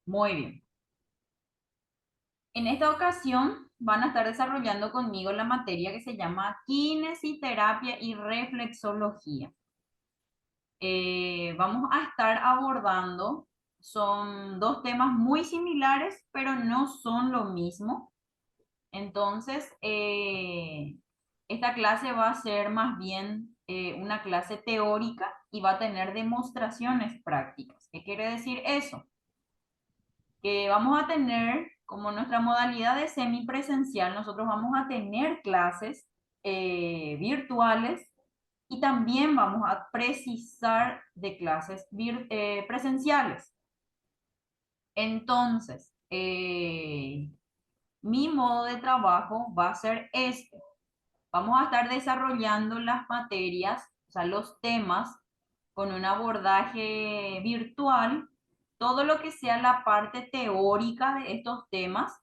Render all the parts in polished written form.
Muy bien. En esta ocasión van a estar desarrollando conmigo la materia que se llama kinesiterapia y reflexología. Vamos a estar abordando, son dos temas muy similares, pero no son lo mismo. Entonces, esta clase va a ser más bien una clase teórica y va a tener demostraciones prácticas. ¿Qué quiere decir eso? Que vamos a tener, como nuestra modalidad de semipresencial, nosotros vamos a tener clases virtuales y también vamos a precisar de clases presenciales. Entonces, mi modo de trabajo va a ser este. Vamos a estar desarrollando las materias, o sea, los temas con un abordaje virtual, todo lo que sea la parte teórica de estos temas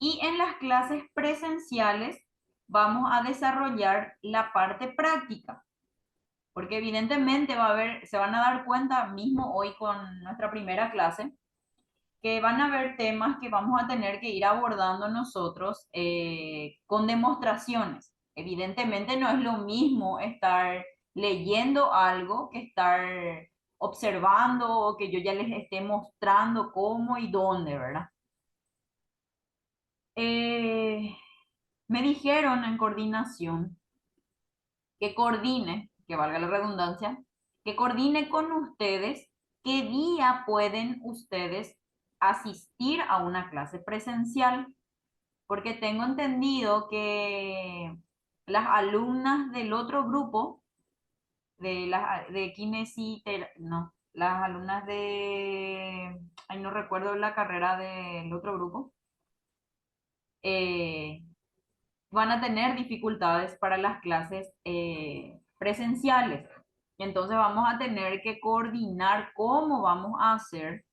y en las clases presenciales vamos a desarrollar la parte práctica, porque evidentemente va a haber, se van a dar cuenta mismo hoy con nuestra primera clase que van a haber temas que vamos a tener que ir abordando nosotros con demostraciones. Evidentemente no es lo mismo estar leyendo algo que estar observando o que yo ya les esté mostrando cómo y dónde, ¿verdad? Eh, Me dijeron en coordinación que coordine, que valga la redundancia, que coordine con ustedes qué día pueden ustedes asistir a una clase presencial, porque tengo entendido que las alumnas del otro grupo, de no, las alumnas ay, no recuerdo la carrera del otro grupo, eh, van a tener dificultades para las clases presenciales. Entonces vamos a tener que coordinar cómo vamos a hacer,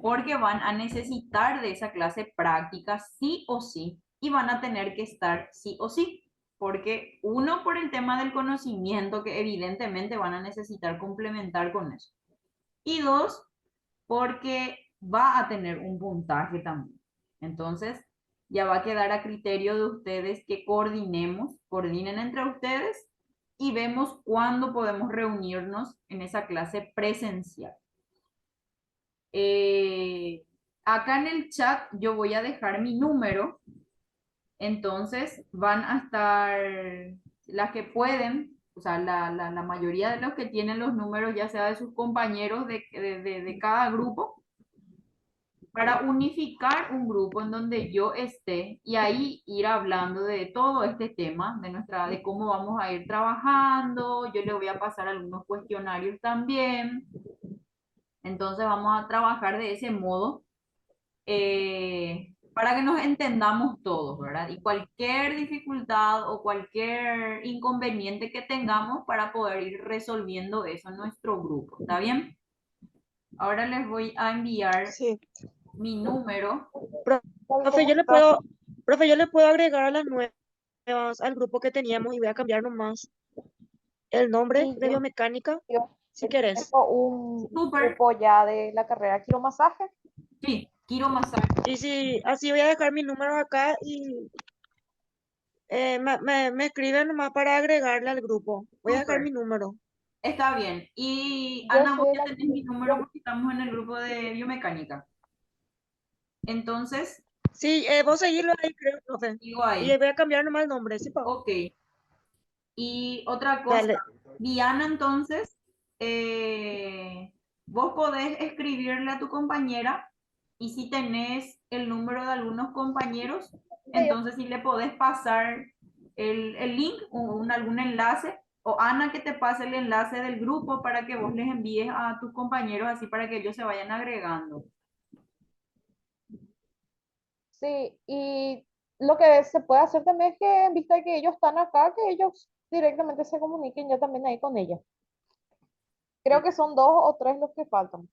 porque van a necesitar de esa clase práctica sí o sí, y van a tener que estar sí o sí, porque uno por el tema del conocimiento que evidentemente van a necesitar complementar con eso, y dos, porque va a tener un puntaje también. Entonces, ya va a quedar a criterio de ustedes que coordinen entre ustedes y vemos cuándo podemos reunirnos en esa clase presencial. Eh, Acá en el chat yo voy a dejar mi número, entonces van a estar las que pueden, o sea, la mayoría de los que tienen los números, ya sea de sus compañeros de cada grupo, para unificar un grupo en donde yo esté y ahí ir hablando de todo este tema, de cómo vamos a ir trabajando. Yo le voy a pasar algunos cuestionarios también. Entonces vamos a trabajar de ese modo para que nos entendamos todos, ¿verdad? Y cualquier dificultad o cualquier inconveniente que tengamos para poder ir resolviendo eso en nuestro grupo. ¿Está bien? Ahora les voy a enviar Sí. mi número. Profe, ¿Cómo estás? profe, yo le puedo agregar a las nuevas al grupo que teníamos y voy a cambiar nomás el nombre Sí, de biomecánica, si querés. tengo un Súper. grupo ya de la carrera quiromasaje. Sí, quiero masaje. Y si así voy a dejar mi número acá y me escriben nomás para agregarle al grupo. Voy a dejar mi Súper. número. Está bien. Y Yo Ana, soy vos de ya la... tenés mi número porque estamos en el grupo de biomecánica. Entonces, Sí, vos seguirlo ahí, creo, profe. digo Y ahí. voy a cambiar nomás el nombre, ¿sí, pa? Ok. Y otra cosa, Dale. Diana, entonces, vos podés escribirle a tu compañera y si tenés el número de algunos compañeros, entonces si le podés pasar el link o algún enlace, o Ana que te pase el enlace del grupo para que vos les envíes a tus compañeros así para que ellos se vayan agregando. Sí, y lo que se puede hacer también es que en vista de que ellos están acá, que ellos directamente se comuniquen yo también ahí con ella. Creo que son dos o tres los que faltan.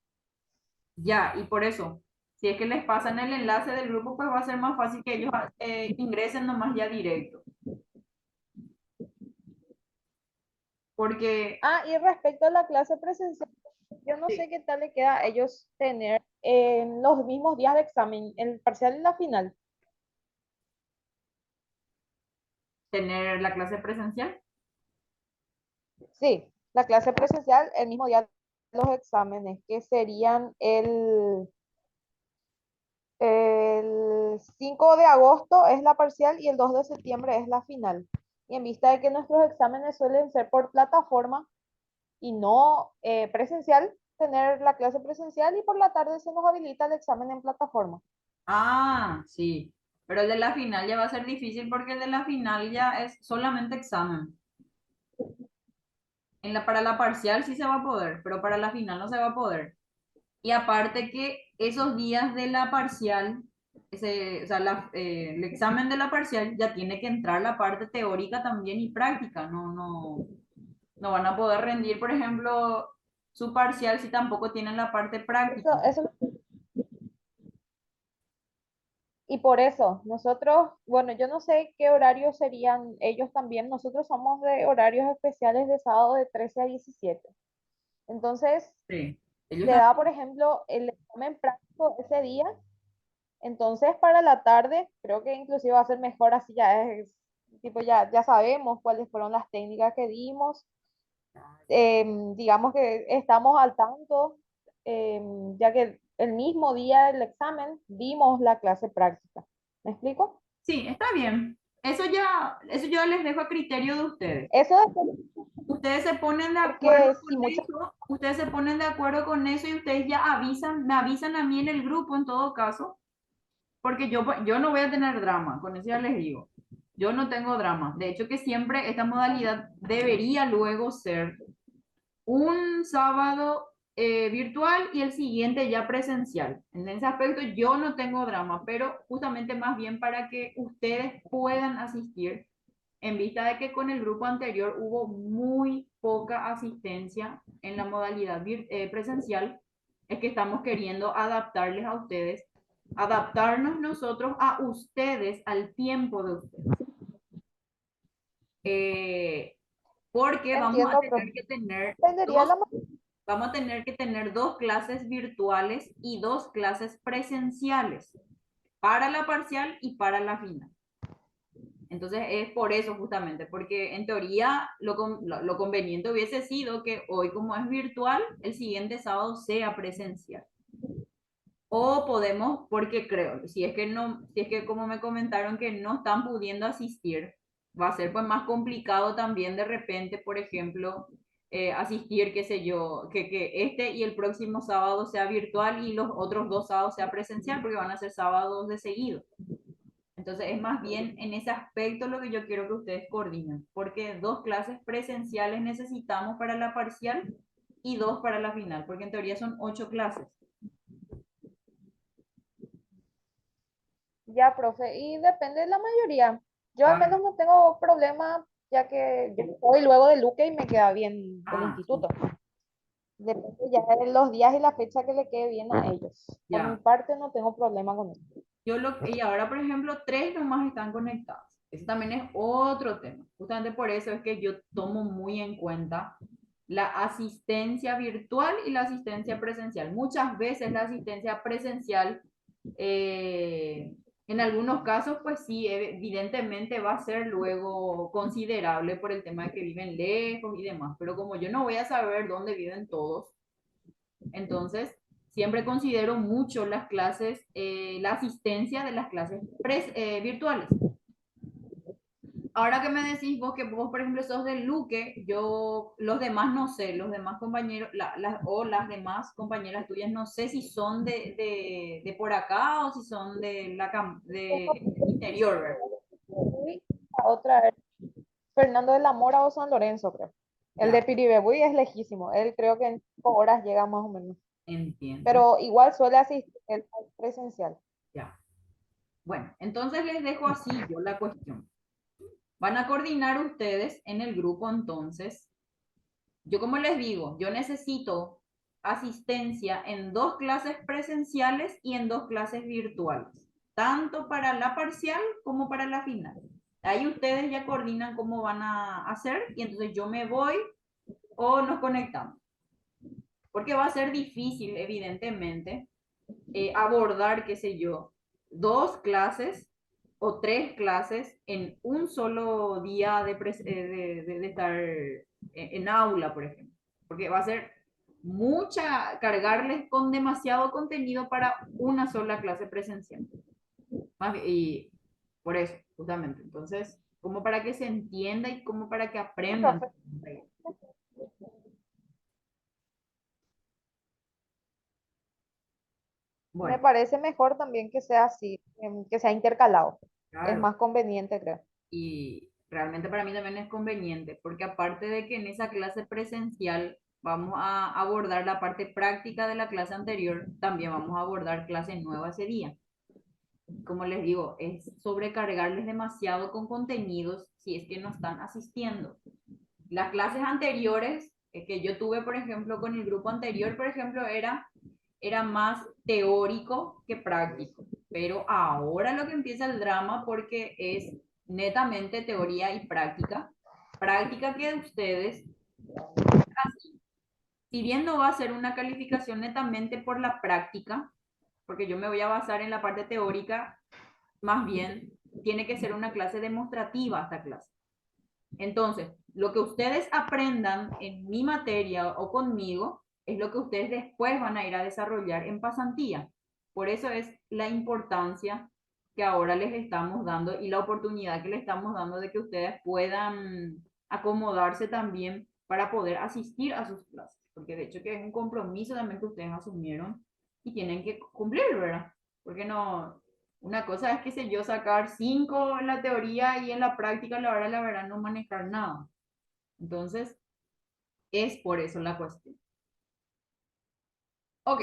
Ya, y por eso, si es que les pasan el enlace del grupo, pues va a ser más fácil que ellos ingresen nomás ya directo. Porque Ah, y respecto a la clase presencial, yo no sí, sé qué tal le queda a ellos tener en los mismos días de examen, el parcial y la final. ¿Tener la clase presencial? Sí, la clase presencial el mismo día de los exámenes, que serían el 5 de agosto es la parcial y el 2 de septiembre es la final. Y en vista de que nuestros exámenes suelen ser por plataforma y no presencial, tener la clase presencial y por la tarde se nos habilita el examen en plataforma. Ah, sí. Pero el de la final ya va a ser difícil porque el de la final ya es solamente examen. Para la parcial sí se va a poder, pero para la final no se va a poder. Y aparte que esos días de la parcial, o sea, el examen de la parcial ya tiene que entrar la parte teórica también y práctica. No van a poder rendir, por ejemplo, su parcial si tampoco tienen la parte práctica. Eso, y por eso, nosotros, bueno, yo no sé qué horarios serían ellos también. Nosotros somos de horarios especiales de sábado de 13 a 17. Entonces, Sí. Ellos se da, también. por ejemplo, el examen práctico ese día. Entonces, para la tarde, creo que inclusive va a ser mejor así, ya es, tipo, ya sabemos cuáles fueron las técnicas que dimos. Digamos que estamos al tanto, ya que el mismo día del examen vimos la clase práctica. ¿Me explico? Sí, está bien. Eso ya les dejo a criterio de ustedes. Eso es Ustedes se ponen de acuerdo porque con si muchas eso, ustedes se ponen de acuerdo con eso y ustedes ya avisan, me avisan a mí en el grupo en todo caso, porque yo no voy a tener drama, con eso ya les digo. Yo no tengo drama. De hecho, que siempre esta modalidad debería luego ser un sábado virtual y el siguiente ya presencial. En ese aspecto yo no tengo drama, pero justamente más bien para que ustedes puedan asistir en vista de que con el grupo anterior hubo muy poca asistencia en la modalidad presencial, es que estamos queriendo adaptarles a ustedes, adaptarnos nosotros a ustedes, al tiempo de ustedes. Eh, Porque entiendo, pero dependería la vamos a tener que tener dos clases virtuales y dos clases presenciales para la parcial y para la final. Entonces es por eso justamente, porque en teoría lo conveniente hubiese sido que hoy como es virtual, el siguiente sábado sea presencial. O podemos, porque creo, si es que no, si es que como me comentaron que no están pudiendo asistir, va a ser pues más complicado también de repente, por ejemplo, asistir, qué sé yo, que este y el próximo sábado sea virtual y los otros dos sábados sea presencial, porque van a ser sábados de seguido. Entonces es más bien en ese aspecto lo que yo quiero que ustedes coordinen, porque dos clases presenciales necesitamos para la parcial y dos para la final, porque en teoría son 8 clases. ya, profe, y depende de la mayoría. Yo al Ah, menos no tengo problema, ya que yo voy luego de Luque y me queda bien el instituto. súper, Depende ya de los días y la fecha que le quede bien a ellos. Por mi ya. parte no tengo problema con eso. Y ahora, por ejemplo, 3 nomás están conectados. Eso también es otro tema. Justamente por eso es que yo tomo muy en cuenta la asistencia virtual y la asistencia presencial. Muchas veces la asistencia presencial, eh, en algunos casos, pues sí, evidentemente va a ser luego considerable por el tema de que viven lejos y demás. Pero como yo no voy a saber dónde viven todos, entonces, siempre considero mucho las clases, la asistencia de las clases virtuales. Ahora que me decís vos que vos, por ejemplo, sos del Luque, yo, los demás no sé, los demás compañeros, o las demás compañeras tuyas, no sé si son de por acá o si son de interior, ¿verdad? Y la otra es Fernando de la Mora o San Lorenzo, creo. El de Ya, Piribebuy es lejísimo. Él creo que en 5 horas llega más o menos. entiendo, Pero igual suele asistir el presencial. ya. Bueno, entonces les dejo así yo la cuestión. Van a coordinar ustedes en el grupo entonces. Yo como les digo, yo necesito asistencia en dos clases presenciales y en dos clases virtuales, tanto para la parcial como para la final. Ahí ustedes ya coordinan cómo van a hacer y entonces yo me voy o nos conectamos. Porque va a ser difícil, evidentemente, abordar, qué sé yo, 2 clases o 3 clases en un solo día de estar en aula, por ejemplo. Porque va a ser cargarles con demasiado contenido para una sola clase presencial. Y por eso, justamente. Entonces, como para que se entienda y como para que Sí, aprendan. profe. Me Bueno, parece mejor también que sea así, que sea intercalado. Es claro. más conveniente, creo. Y realmente para mí también es conveniente, porque aparte de que en esa clase presencial vamos a abordar la parte práctica de la clase anterior, también vamos a abordar clases nuevas ese día. Como les digo, es sobrecargarles demasiado con contenidos si es que no están asistiendo. Las clases anteriores que yo tuve, por ejemplo, con el grupo anterior, por ejemplo, era más teórico que práctico. Pero ahora lo que empieza el drama porque es netamente teoría y práctica. Práctica que ustedes, si bien no va a ser una calificación netamente por la práctica, porque yo me voy a basar en la parte teórica, más bien tiene que ser una clase demostrativa esta clase. Entonces, lo que ustedes aprendan en mi materia o conmigo es lo que ustedes después van a ir a desarrollar en pasantía. Por eso es la importancia que ahora les estamos dando y la oportunidad que les estamos dando de que ustedes puedan acomodarse también para poder asistir a sus clases. Porque de hecho que es un compromiso también que ustedes asumieron y tienen que cumplirlo, ¿verdad? Porque no, una cosa es, qué sé yo, sacar 5 en la teoría y en la práctica, la verdad, no manejar nada. Entonces, es por eso la cuestión. Ok,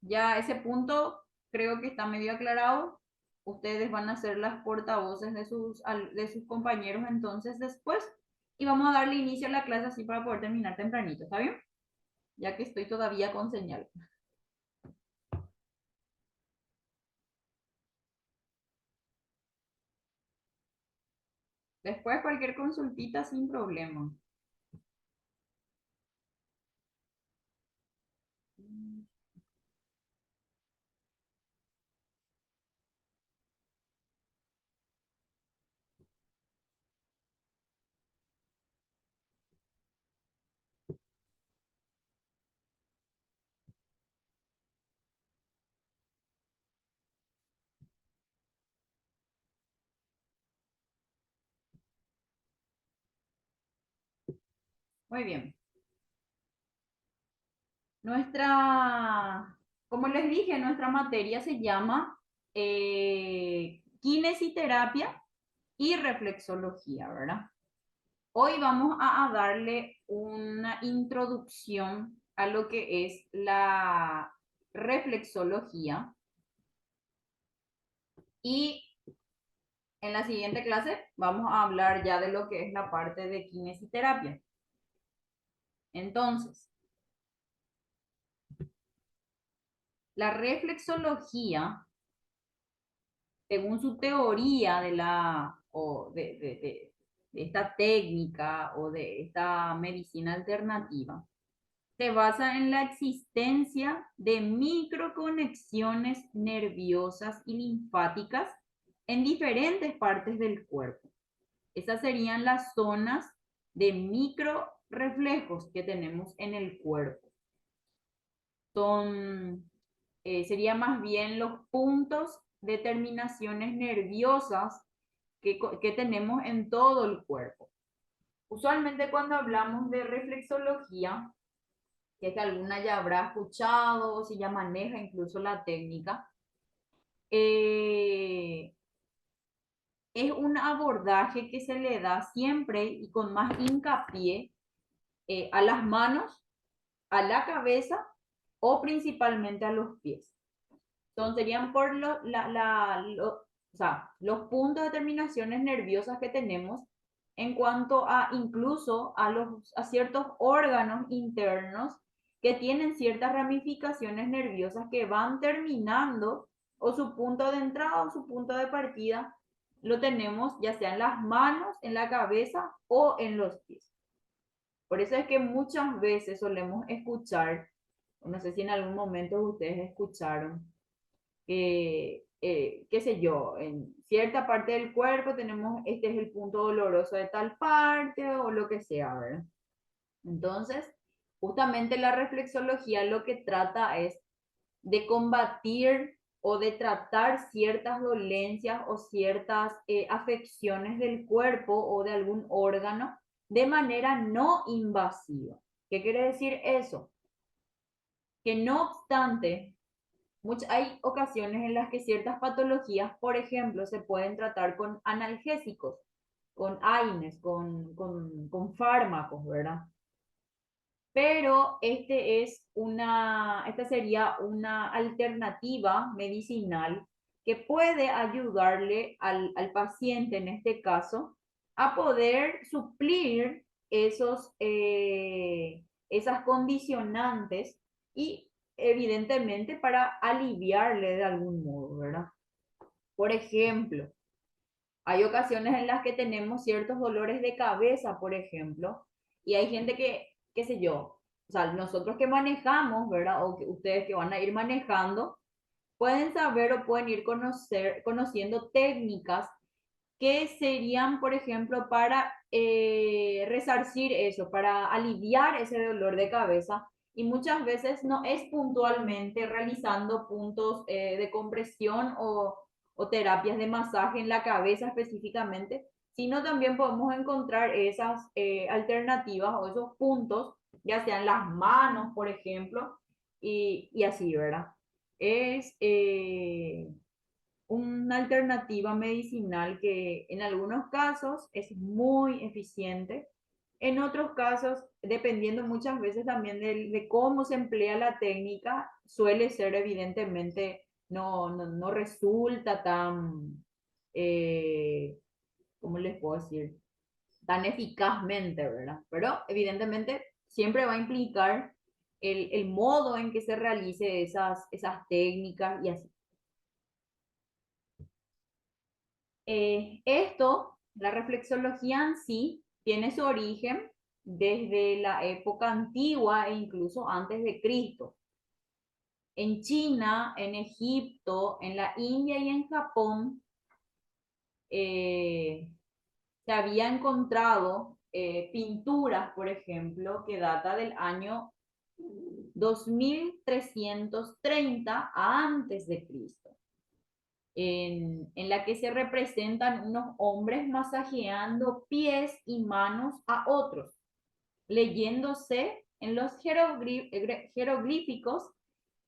ya ese punto creo que está medio aclarado. Ustedes van a ser las portavoces de sus compañeros entonces después. Y vamos a darle inicio a la clase así para poder terminar tempranito, ¿está bien? Ya que estoy todavía con señal. Después cualquier consultita sin problema. Muy bien. Como les dije, nuestra materia se llama kinesiterapia y reflexología, ¿verdad? Hoy vamos a darle una introducción a lo que es la reflexología y en la siguiente clase vamos a hablar ya de lo que es la parte de kinesiterapia. Entonces, la reflexología según su teoría de esta técnica o de esta medicina alternativa, se basa en la existencia de microconexiones nerviosas y linfáticas en diferentes partes del cuerpo. Esas serían las zonas de microreflejos que tenemos en el cuerpo. Sería más bien los puntos de terminaciones nerviosas que tenemos en todo el cuerpo. Usualmente cuando hablamos de reflexología, que es que alguna ya habrá escuchado o si ya maneja incluso la técnica, eh, es un abordaje que se le da siempre y con más hincapié a las manos, a la cabeza o principalmente a los pies. Entonces serían por o sea, los puntos de terminaciones nerviosas que tenemos en cuanto a incluso a ciertos órganos internos que tienen ciertas ramificaciones nerviosas que van terminando o su punto de entrada o su punto de partida lo tenemos ya sea en las manos, en la cabeza o en los pies. Por eso es que muchas veces solemos escuchar No sé si en algún momento ustedes escucharon que, qué sé yo, en cierta parte del cuerpo tenemos, este es el punto doloroso de tal parte o lo que sea, ¿verdad? Entonces, justamente la reflexología lo que trata es de combatir o de tratar ciertas dolencias o ciertas afecciones del cuerpo o de algún órgano de manera no invasiva. ¿Qué quiere decir eso? Que no obstante, hay ocasiones en las que ciertas patologías, por ejemplo, se pueden tratar con analgésicos, con AINES, con fármacos, ¿verdad? Pero esta sería una alternativa medicinal que puede ayudarle al paciente, en este caso, a poder suplir esas condicionantes y evidentemente para aliviarle de algún modo, ¿verdad? Por ejemplo, hay ocasiones en las que tenemos ciertos dolores de cabeza, por ejemplo, y hay gente que, qué sé yo, o sea, nosotros que manejamos, ¿verdad? O que ustedes que van a ir manejando, pueden saber o pueden ir conociendo técnicas que serían, por ejemplo, para resarcir eso, para aliviar ese dolor de cabeza. Y muchas veces no es puntualmente realizando puntos de compresión o terapias de masaje en la cabeza específicamente, sino también podemos encontrar esas alternativas o esos puntos, ya sean las manos, por ejemplo, y así, ¿verdad? Es una alternativa medicinal que en algunos casos es muy eficiente, en otros casos, dependiendo muchas veces también de cómo se emplea la técnica, suele ser evidentemente, no resulta tan, eh, ¿cómo les puedo decir? Tan eficazmente, ¿verdad? Pero evidentemente siempre va a implicar el modo en que se realice esas técnicas y así. La reflexología en sí, tiene su origen desde la época antigua e incluso antes de Cristo. En China, en Egipto, en la India y en Japón eh, se había encontrado pinturas, por ejemplo, que data del año 2330 antes de Cristo, en la que se representan unos hombres masajeando pies y manos a otros, leyéndose en los jeroglíficos,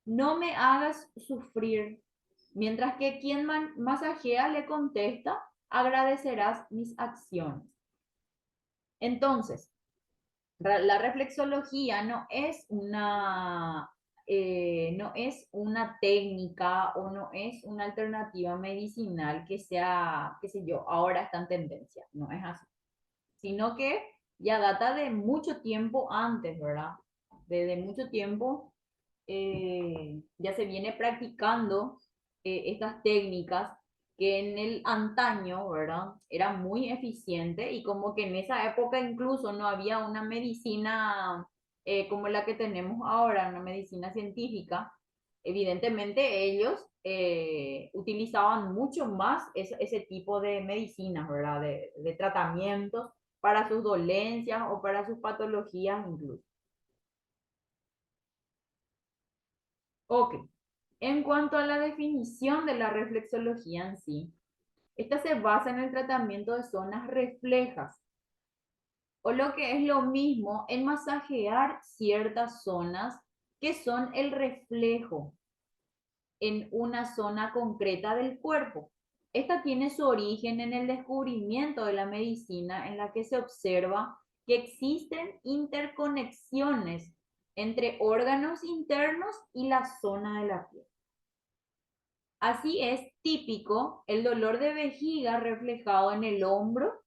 no me hagas sufrir, mientras que quien masajea le contesta, agradecerás mis acciones. Entonces, la reflexología no es una técnica o no es una alternativa medicinal que sea, qué sé yo, ahora está en tendencia, no es así, sino que ya data de mucho tiempo antes, ¿verdad? Desde mucho tiempo ya se viene practicando estas técnicas que en el antaño, ¿verdad? Era muy eficiente y como que en esa época incluso no había una medicina como la que tenemos ahora, una medicina científica. Evidentemente ellos utilizaban mucho más ese tipo de medicinas, ¿verdad? De tratamientos para sus dolencias o para sus patologías incluso. Ok, en cuanto a la definición de la reflexología en sí, esta se basa en el tratamiento de zonas reflejas, o lo que es lo mismo en masajear ciertas zonas que son el reflejo en una zona concreta del cuerpo. Esta tiene su origen en el descubrimiento de la medicina en la que se observa que existen interconexiones entre órganos internos y la zona de la piel. Así es típico el dolor de vejiga reflejado en el hombro,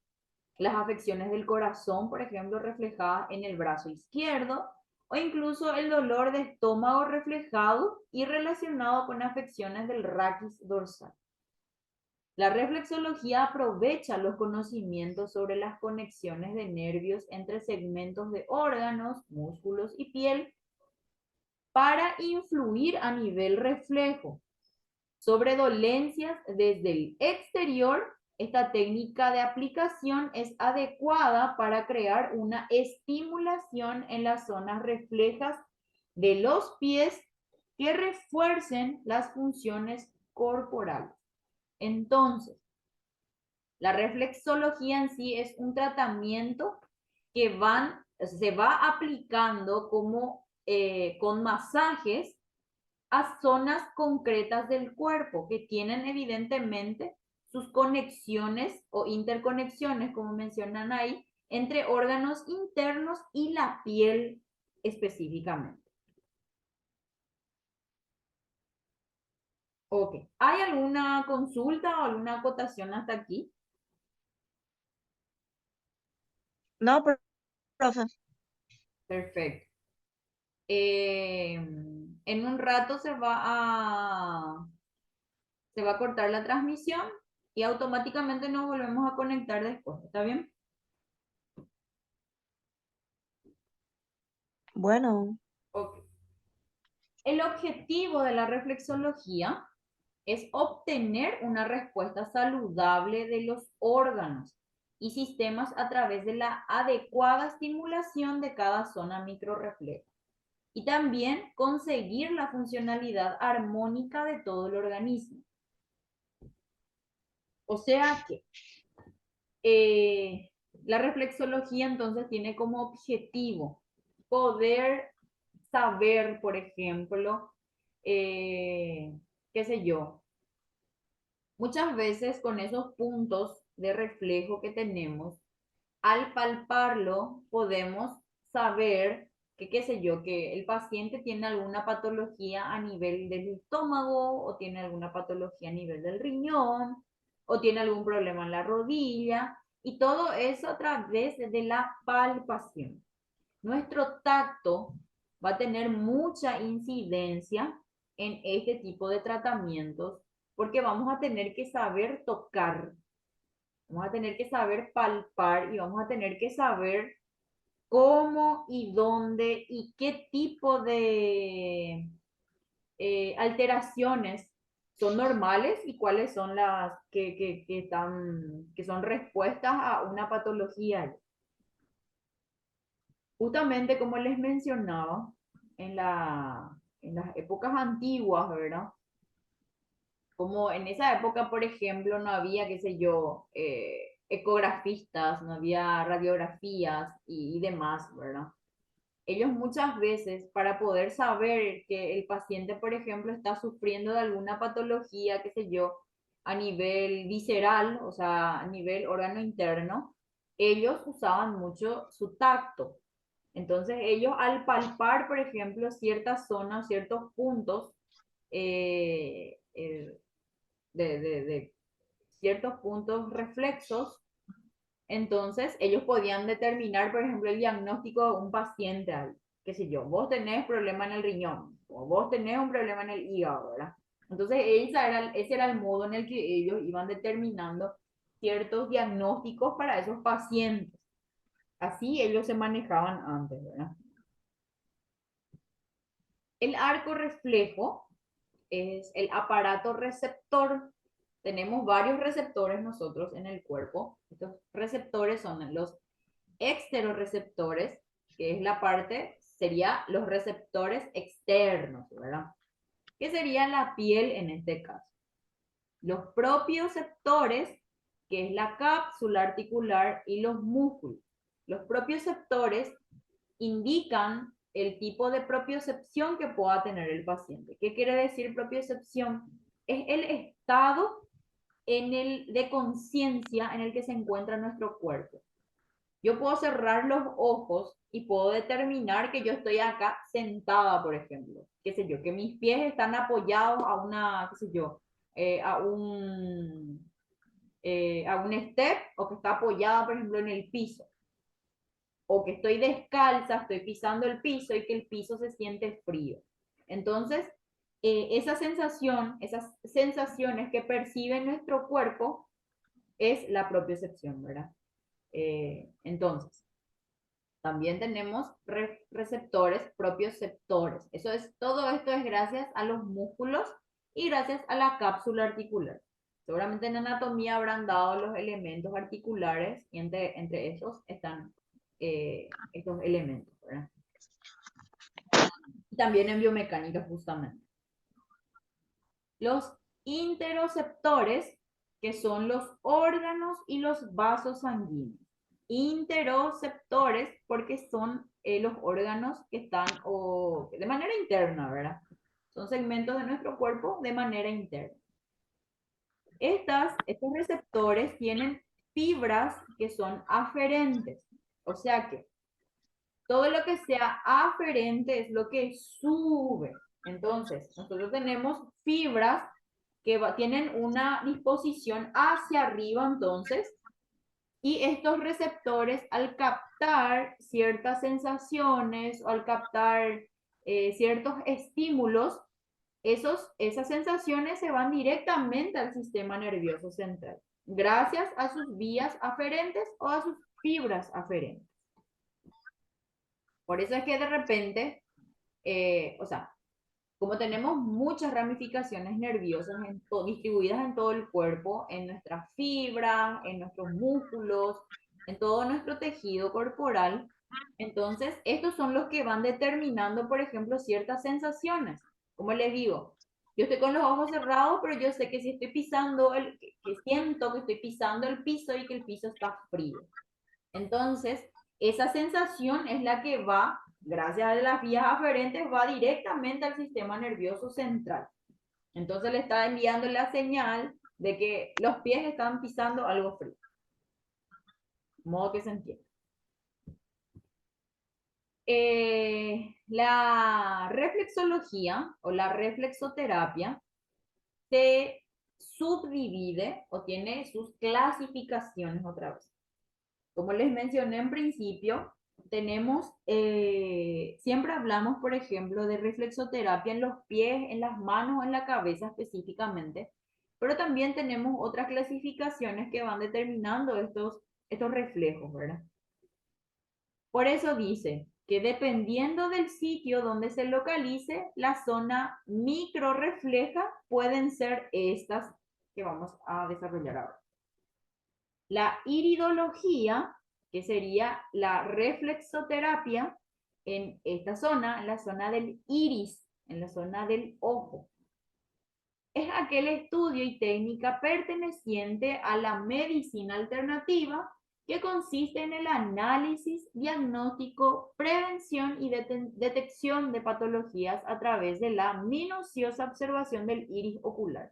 las afecciones del corazón, por ejemplo, reflejadas en el brazo izquierdo, o incluso el dolor de estómago reflejado y relacionado con afecciones del raquis dorsal. La reflexología aprovecha los conocimientos sobre las conexiones de nervios entre segmentos de órganos, músculos y piel para influir a nivel reflejo sobre dolencias desde el exterior. Esta técnica de aplicación es adecuada para crear una estimulación en las zonas reflejas de los pies que refuercen las funciones corporales. Entonces, la reflexología en sí es un tratamiento que se va aplicando como, con masajes a zonas concretas del cuerpo que tienen evidentemente sus conexiones o interconexiones, como mencionan ahí, entre órganos internos y la piel específicamente. Ok, ¿hay alguna consulta o alguna acotación hasta aquí? No, profe. Perfecto. En un rato se va a cortar la transmisión y automáticamente nos volvemos a conectar después. ¿Está bien? Bueno, Ok. El objetivo de la reflexología es obtener una respuesta saludable de los órganos y sistemas a través de la adecuada estimulación de cada zona microrrefleja y también conseguir la funcionalidad armónica de todo el organismo. O sea que la reflexología entonces tiene como objetivo poder saber, por ejemplo, qué sé yo, muchas veces con esos puntos de reflejo que tenemos, al palparlo podemos saber que, qué sé yo, que el paciente tiene alguna patología a nivel del estómago o tiene alguna patología a nivel del riñón o tiene algún problema en la rodilla y todo eso a través de la palpación. Nuestro tacto va a tener mucha incidencia en este tipo de tratamientos porque vamos a tener que saber tocar, vamos a tener que saber palpar y vamos a tener que saber cómo y dónde y qué tipo de alteraciones son normales y cuáles son las que son respuestas a una patología. Justamente como les mencionaba, en las épocas antiguas, ¿verdad? Como en esa época, por ejemplo, no había, qué sé yo, ecografistas, no había radiografías y demás, ¿verdad? Ellos muchas veces, para poder saber que el paciente, por ejemplo, está sufriendo de alguna patología, qué sé yo, a nivel visceral, o sea, a nivel órgano interno, ellos usaban mucho su tacto. Entonces ellos al palpar, por ejemplo, ciertas zonas, ciertos puntos eh, eh, de ciertos puntos reflexos, entonces ellos podían determinar, por ejemplo, el diagnóstico de un paciente ahí. Qué sé yo, vos tenés problema en el riñón, o vos tenés un problema en el hígado, ¿verdad? Entonces ese era el modo en el que ellos iban determinando ciertos diagnósticos para esos pacientes. Así ellos se manejaban antes, ¿verdad? El arco reflejo es el aparato receptor. Tenemos varios receptores nosotros en el cuerpo. Estos receptores son los exteroreceptores, que es la parte, sería los receptores externos, ¿verdad? ¿Qué sería la piel en este caso? Los propioceptores, que es la cápsula articular y los músculos. Los propioceptores indican el tipo de propiocepción que pueda tener el paciente. ¿Qué quiere decir propiocepción? Es el estado de conciencia en el que se encuentra nuestro cuerpo. Yo puedo cerrar los ojos y puedo determinar que yo estoy acá sentada, por ejemplo. Qué sé yo, que mis pies están apoyados a una, qué sé yo, eh, a un, a un step o que está apoyada, por ejemplo, en el piso o que estoy descalza, estoy pisando el piso y que el piso se siente frío. Entonces, esa sensación, esas sensaciones que percibe nuestro cuerpo es la propiocepción, ¿verdad? Entonces, También tenemos receptores propioceptores. Todo esto es gracias a los músculos y gracias a la cápsula articular. Seguramente en anatomía habrán dado los elementos articulares y entre esos están estos elementos, ¿verdad? Y también en biomecánica justamente. Los interoceptores, que son los órganos y los vasos sanguíneos. Interoceptores porque son los órganos que están de manera interna, ¿verdad? Son segmentos de nuestro cuerpo de manera interna. Estos receptores tienen fibras que son aferentes, o sea que todo lo que sea aferente es lo que sube. Entonces, nosotros tenemos fibras que tienen una disposición hacia arriba, entonces, y estos receptores al captar ciertas sensaciones o al captar ciertos estímulos, esas sensaciones se van directamente al sistema nervioso central, gracias a sus vías aferentes o a sus fibras aferentes. Por eso es que de repente, o sea, como tenemos muchas ramificaciones nerviosas distribuidas en todo el cuerpo, en nuestras fibras, en nuestros músculos, en todo nuestro tejido corporal, entonces estos son los que van determinando, por ejemplo, ciertas sensaciones. Como les digo, yo estoy con los ojos cerrados, pero yo sé que si estoy pisando, que siento que estoy pisando el piso y que el piso está frío. Entonces, esa sensación es la que va, gracias a las vías aferentes, va directamente al sistema nervioso central. Entonces le está enviando la señal de que los pies están pisando algo frío. De modo que se entiende. La reflexología o la reflexoterapia se subdivide o tiene sus clasificaciones otra vez. Como les mencioné en principio, siempre hablamos, por ejemplo, de reflexoterapia en los pies, en las manos, en la cabeza específicamente, pero también tenemos otras clasificaciones que van determinando estos reflejos, ¿verdad? Por eso dice que dependiendo del sitio donde se localice, la zona microrefleja pueden ser estas que vamos a desarrollar ahora. La iridología, que sería la reflexoterapia en esta zona, en la zona del iris, en la zona del ojo. Es aquel estudio y técnica perteneciente a la medicina alternativa que consiste en el análisis, diagnóstico, prevención y detección de patologías a través de la minuciosa observación del iris ocular.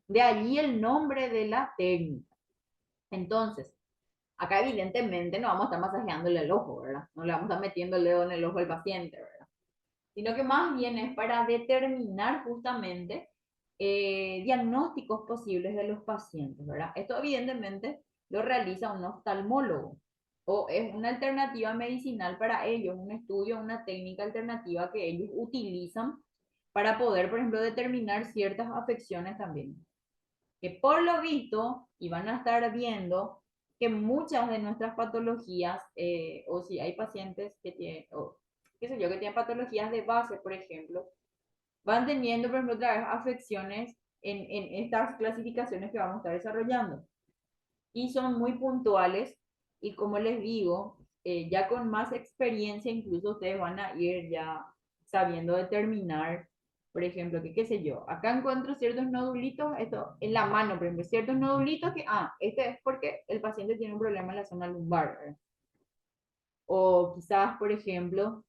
De allí el nombre de la técnica. Entonces, acá evidentemente no vamos a estar masajeándole el ojo, ¿verdad? No le vamos a estar metiendo el dedo en el ojo al paciente, ¿verdad? Sino que más bien es para determinar justamente diagnósticos posibles de los pacientes, ¿verdad? Esto evidentemente lo realiza un oftalmólogo o es una alternativa medicinal para ellos, un estudio, una técnica alternativa que ellos utilizan para poder, por ejemplo, determinar ciertas afecciones también. Que por lo visto, y van a estar viendo que muchas de nuestras patologías, o si hay pacientes que tienen, o qué sé yo, que tienen patologías de base, por ejemplo, van teniendo, por ejemplo, otra vez afecciones en estas clasificaciones que vamos a estar desarrollando. Y son muy puntuales y como les digo, ya con más experiencia incluso ustedes van a ir ya sabiendo determinar, por ejemplo, que qué sé yo, acá encuentro ciertos nodulitos, esto en la mano, por ejemplo, ciertos nodulitos que, este es porque el paciente tiene un problema en la zona lumbar, ¿verdad? O quizás, por ejemplo,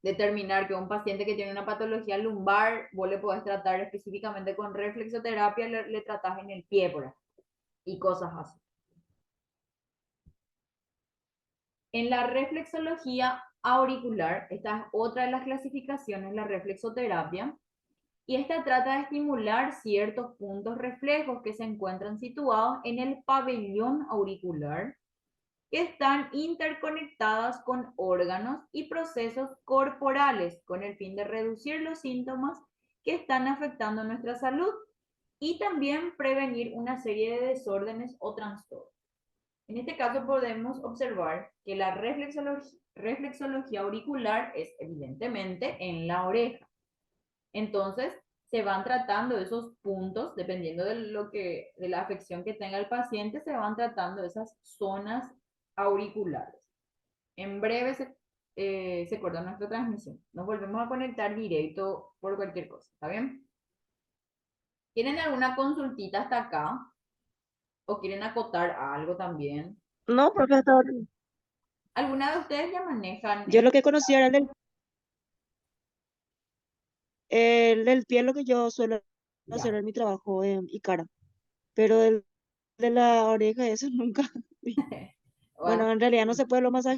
determinar que un paciente que tiene una patología lumbar, vos le podés tratar específicamente con reflexoterapia, le tratás en el pie, por ejemplo, y cosas así. En la reflexología auricular, esta es otra de las clasificaciones, la reflexoterapia, y esta trata de estimular ciertos puntos reflejos que se encuentran situados en el pabellón auricular, que están interconectadas con órganos y procesos corporales con el fin de reducir los síntomas que están afectando nuestra salud y también prevenir una serie de desórdenes o trastornos. En este caso podemos observar que la reflexología auricular es evidentemente en la oreja. Entonces, se van tratando esos puntos, dependiendo de la afección que tenga el paciente, se van tratando esas zonas auriculares. En breve se corta nuestra transmisión. Nos volvemos a conectar directo por cualquier cosa, ¿está bien? ¿Tienen alguna consultita hasta acá? ¿O quieren acotar algo también? No, profesor, ¿Alguna de ustedes ya manejan yo lo que conocía era el del pie, lo que yo suelo hacer ya? en mi trabajo y cara, pero el de la oreja, eso nunca vi. Bueno, Bueno, en realidad no se puede lo masajear.